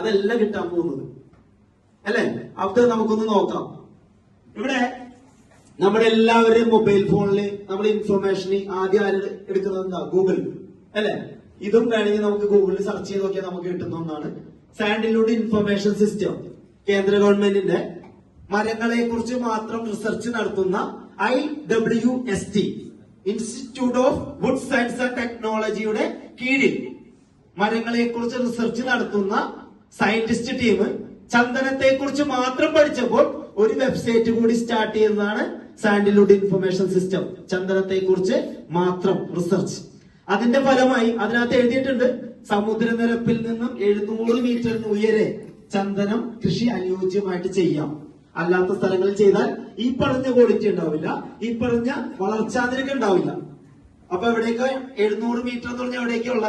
അതല്ല കിട്ടാൻ പോകുന്നത് അല്ലെ. അത് നമുക്കൊന്ന് നോക്കാം. ഇവിടെ നമ്മുടെ എല്ലാവരുടെയും മൊബൈൽ ഫോണില് നമ്മുടെ ഇൻഫർമേഷൻ ആദ്യം ആര് എടുക്കുന്നത് എന്താ? ഗൂഗിൾ അല്ലെ. ഇതും വേണമെങ്കിൽ നമുക്ക് ഗൂഗിളിൽ സെർച്ച് ചെയ്ത് നോക്കിയാൽ നമുക്ക് കിട്ടുന്ന ഒന്നാണ്. സാൻഡിൽവുഡ് ഇൻഫർമേഷൻ സിസ്റ്റം കേന്ദ്ര ഗവൺമെന്റിന്റെ മരങ്ങളെ കുറിച്ച് മാത്രം റിസർച്ച് നടത്തുന്ന IWST institute of wood science and ടെക്നോളജിയുടെ കീഴിൽ മരങ്ങളെ കുറിച്ച് റിസർച്ച് നടത്തുന്ന സയന്റിസ്റ്റ് ടീം ചന്ദനത്തെ കുറിച്ച് മാത്രം പഠിച്ചപ്പോൾ ഒരു വെബ്സൈറ്റ് കൂടി സ്റ്റാർട്ട് ചെയ്തതാണ് സാൻഡിൽവുഡ് ഇൻഫർമേഷൻ സിസ്റ്റം. ചന്ദനത്തെ കുറിച്ച് മാത്രം റിസർച്ച്. അതിന്റെ ഫലമായി അതിനകത്ത് എഴുതിയിട്ടുണ്ട്, സമുദ്രനിരപ്പിൽ നിന്നും 700 മീറ്ററിന് ഉയരെ ചന്ദനം കൃഷി അനുയോജ്യമായിട്ട് ചെയ്യാം. അല്ലാത്ത സ്ഥലങ്ങളിൽ ചെയ്താൽ ഈ പറഞ്ഞ ക്വാളിറ്റി ഉണ്ടാവില്ല, ഈ പറഞ്ഞ വളർച്ചാ നിരക്ക് ഉണ്ടാവില്ല. അപ്പൊ എവിടേക്ക് 700 മീറ്റർ എന്ന് പറഞ്ഞാൽ എവിടേക്കുള്ള?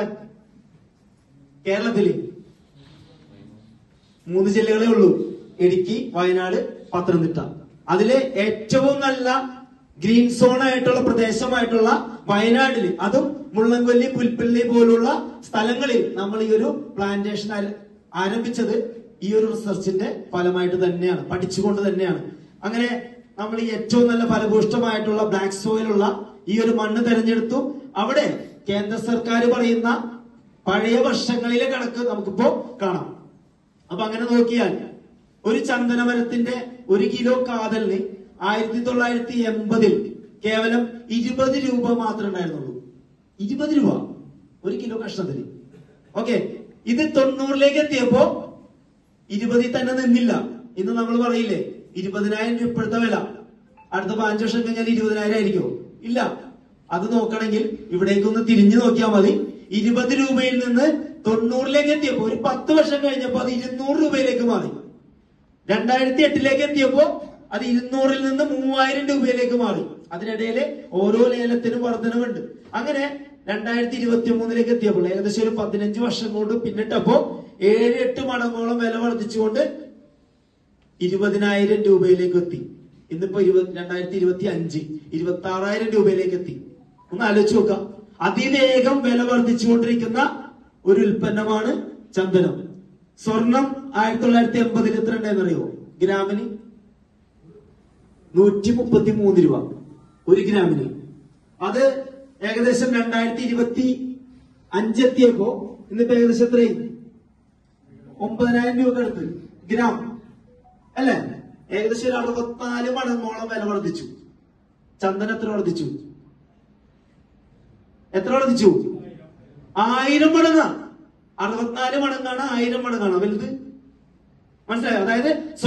കേരളത്തില് 3 ജില്ലകളേ ഉള്ളൂ: ഇടുക്കി, വയനാട്, പത്തനംതിട്ട. അതില് ഏറ്റവും നല്ല ഗ്രീൻ സോൺ ആയിട്ടുള്ള പ്രദേശമായിട്ടുള്ള വയനാട്ടില്, അതും മുള്ളൻകൊല്ലി, പുൽപ്പള്ളി പോലുള്ള സ്ഥലങ്ങളിൽ നമ്മൾ ഈ ഒരു പ്ലാന്റേഷൻ ആരംഭിച്ചത് ഈ ഒരു റിസർച്ചിന്റെ ഫലമായിട്ട് തന്നെയാണ്, പഠിച്ചുകൊണ്ട് തന്നെയാണ്. അങ്ങനെ നമ്മൾ ഈ ഏറ്റവും നല്ല ഫലഭൂഷ്ടമായിട്ടുള്ള ബ്ലാക്ക് സോയിലുള്ള ഈ ഒരു മണ്ണ് തെരഞ്ഞെടുത്തു. അവിടെ കേന്ദ്ര സർക്കാർ പറയുന്ന പഴയ വർഷങ്ങളിലെ കണക്ക് നമുക്കിപ്പോ കാണാം. അപ്പൊ അങ്ങനെ നോക്കിയാൽ ഒരു ചന്ദനമരത്തിന്റെ 1 കിലോ കാതലിന് 1980 കേവലം 20 രൂപ മാത്രമേ ഉണ്ടായിരുന്നുള്ളൂ. 20 രൂപ 1 കിലോ കഷ്ണത്തിന്. ഓക്കെ, ഇത് 90ലേക്ക് എത്തിയപ്പോ 20 തന്നെ നിന്നില്ല. ഇന്ന് നമ്മൾ പറയില്ലേ 20,000 രൂപ ഇപ്പോഴത്തെ വില, അടുത്ത 5 വർഷം കഴിഞ്ഞാൽ 20,000 ആയിരിക്കോ? ഇല്ല. അത് നോക്കണമെങ്കിൽ ഇവിടേക്കൊന്ന് തിരിഞ്ഞു നോക്കിയാൽ മതി. 20 രൂപയിൽ നിന്ന് 90ലേക്ക് എത്തിയപ്പോ ഒരു 10 വർഷം കഴിഞ്ഞപ്പോ അത് 200 രൂപയിലേക്ക് മാറി. 2008ലേക്ക് എത്തിയപ്പോ അത് 200-ൽ നിന്ന് 3000 രൂപയിലേക്ക് മാറി. അതിനിടയില് ഓരോ ലേലത്തിനും വർധനവുണ്ട്. അങ്ങനെ 2023ലേക്ക് എത്തിയപ്പോൾ ഏകദേശം ഒരു 15 വർഷം കൊണ്ട് പിന്നിട്ടപ്പോ 7-8 മടങ്ങോളം വില വർദ്ധിച്ചുകൊണ്ട് 20,000 രൂപയിലേക്ക് എത്തി. ഇന്നിപ്പോ 2025 26,000 രൂപയിലേക്ക് എത്തി. ഒന്ന് ആലോചിച്ച് നോക്കാം. അതിവേഗം വില വർദ്ധിച്ചുകൊണ്ടിരിക്കുന്ന ഒരു ഉൽപ്പന്നമാണ് ചന്ദനം. സ്വർണം 1980 എത്ര ഉണ്ടായെന്നറിയോ? ഗ്രാമിന് 133 രൂപ 1 ഗ്രാമിന്. അത് ഏകദേശം 2025 എത്തിയപ്പോ ഇന്നിപ്പോ ഏകദേശം എത്രയും 9,000 രൂപ അടുത്ത് ഗ്രാം അല്ലെ. ഏകദേശം ഒരു 64 മടങ്ങോളം വില വർദ്ധിച്ചു. ചന്ദനം എത്ര വർദ്ധിച്ചു? എത്ര വർദ്ധിച്ചു? 1000 മടങ്ങാണ്. 64 മടങ്ങാണ്, 1000 മടങ്ങാണ് വലുത്. മനസ്സിലായോ? അതായത്